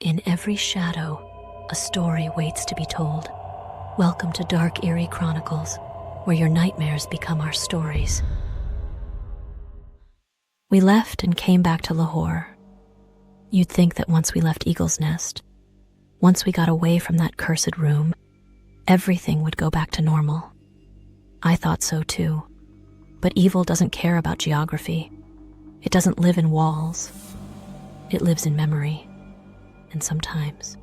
In every shadow, a story waits to be told. Welcome to Dark Eerie Chronicles, where your nightmares become our stories. We left and came back to Lahore. You'd think that once we left Eagle's Nest, once we got away from that cursed room, everything would go back to normal. I thought so too. But evil doesn't care about geography. It doesn't live in walls. It lives in memory. And sometimes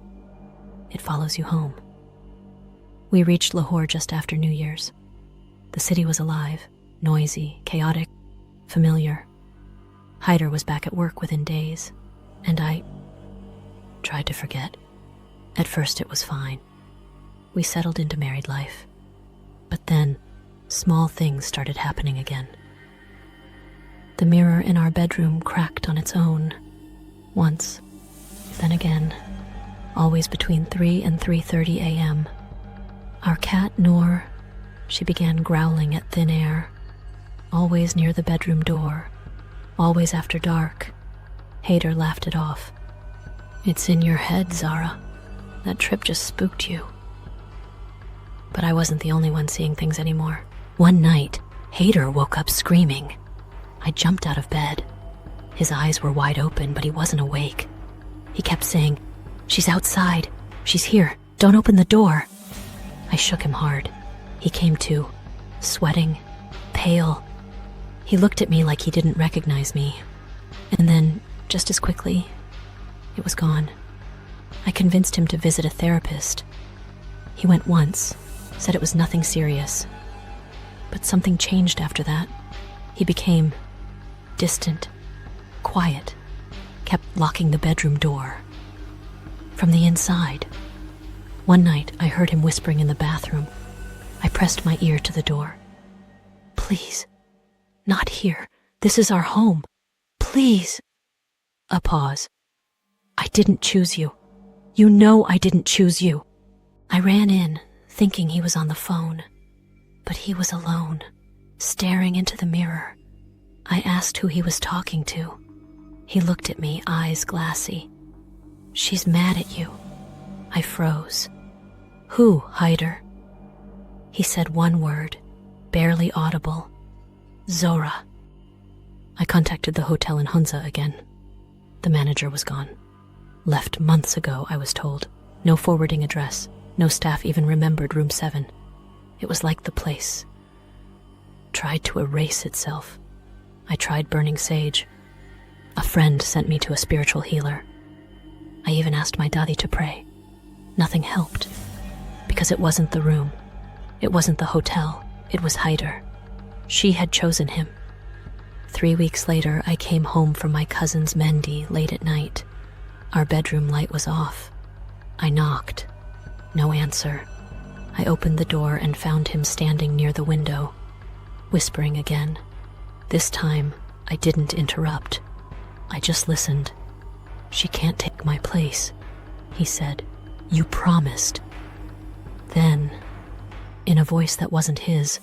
it follows you home. We reached Lahore just after New Year's. The city was alive, noisy, chaotic, familiar. Hyder was back at work within days, and I tried to forget. At first it was fine. We settled into married life. But then, small things started happening again. The mirror in our bedroom cracked on its own. Once, then again, always between 3 and 3:30 a.m. Our cat, Noor, she began growling at thin air, always near the bedroom door, always after dark. Hyder laughed it off. "It's in your head, Zara. That trip just spooked you." But I wasn't the only one seeing things anymore. One night, Hyder woke up screaming. I jumped out of bed. His eyes were wide open, but he wasn't awake. He kept saying, "She's outside. She's here. Don't open the door." I shook him hard. He came to, sweating, pale. He looked at me like he didn't recognize me. And then, just as quickly, it was gone. I convinced him to visit a therapist. He went once, said it was nothing serious. But something changed after that. He became distant, quiet, kept locking the bedroom door. From the inside. One night, I heard him whispering in the bathroom. I pressed my ear to the door. "Please, not here. This is our home. Please." A pause. "I didn't choose you. You know I didn't choose you." I ran in, thinking he was on the phone. But he was alone, staring into the mirror. I asked who he was talking to. He looked at me, eyes glassy. "She's mad at you." I froze. "Who, Hyder?" He said one word, barely audible. "Zora." I contacted the hotel in Hunza again. The manager was gone. Left months ago, I was told. No forwarding address. No staff even remembered room 7. It was like the place tried to erase itself. I tried burning sage. A friend sent me to a spiritual healer. I even asked my daddy to pray. Nothing helped, because it wasn't the room. It wasn't the hotel. It was Hyder. She had chosen him. 3 weeks later, I came home from my cousin's Mendi late at night. Our bedroom light was off. I knocked. No answer. I opened the door and found him standing near the window, whispering again. This time, I didn't interrupt. I just listened. "She can't take my place," he said. "You promised." Then, in a voice that wasn't his,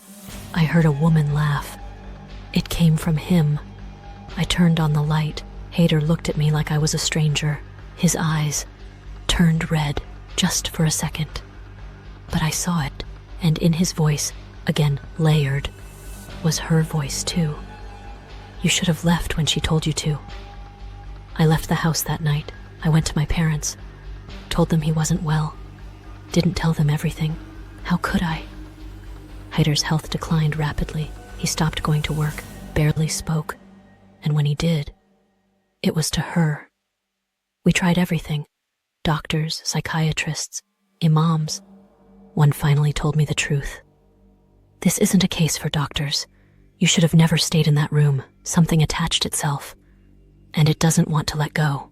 I heard a woman laugh. It came from him. I turned on the light. Hyder looked at me like I was a stranger. His eyes turned red just for a second. But I saw it, and in his voice, again layered, was her voice too. "You should have left when she told you to." I left the house that night. I went to my parents, told them he wasn't well. Didn't tell them everything. How could I? Hyder's health declined rapidly. He stopped going to work, barely spoke. And when he did, it was to her. We tried everything. Doctors, psychiatrists, imams. One finally told me the truth. "This isn't a case for doctors. You should have never stayed in that room. Something attached itself. And it doesn't want to let go."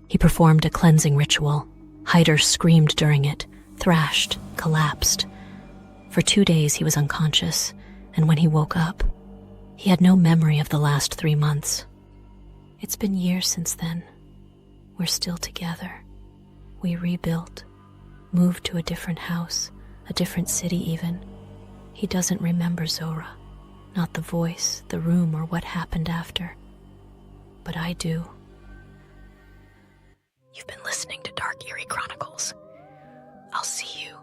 He performed a cleansing ritual. Hyder screamed during it, thrashed, collapsed. For 2 days he was unconscious, and when he woke up, he had no memory of the last 3 months. It's been years since then. We're still together. We rebuilt, moved to a different house, a different city even. He doesn't remember Zora, not the voice, the room, or what happened after. But I do. You've been listening to Dark Eerie Chronicles. I'll see you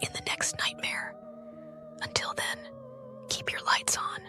in the next nightmare. Until then, keep your lights on.